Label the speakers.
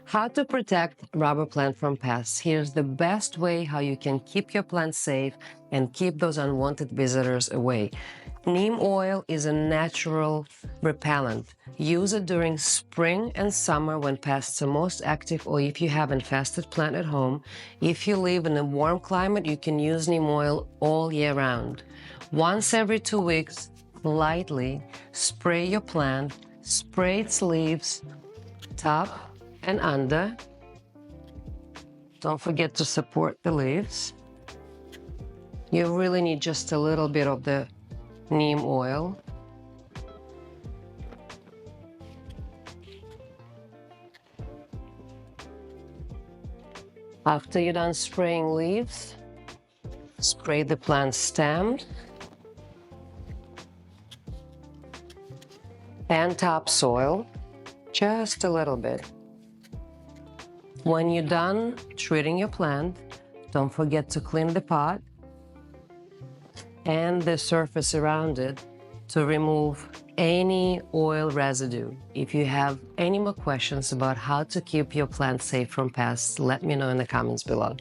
Speaker 1: How to protect rubber plant from pests. Here's the best way how you can keep your plant safe and keep those unwanted visitors away. Neem oil is a natural repellent. Use it during spring and summer when pests are most active or if you have infested plant at home. If you live in a warm climate, you can use neem oil all year round. Once every 2 weeks, lightly spray your plant, spray its leaves, top and under. Don't forget to support the leaves. You really need just a little bit of the neem oil. After you're done spraying leaves, spray the plant stem and topsoil, just a little bit. When you're done treating your plant, don't forget to clean the pot and the surface around it to remove any oil residue. If you have any more questions about how to keep your plant safe from pests, let me know in the comments below.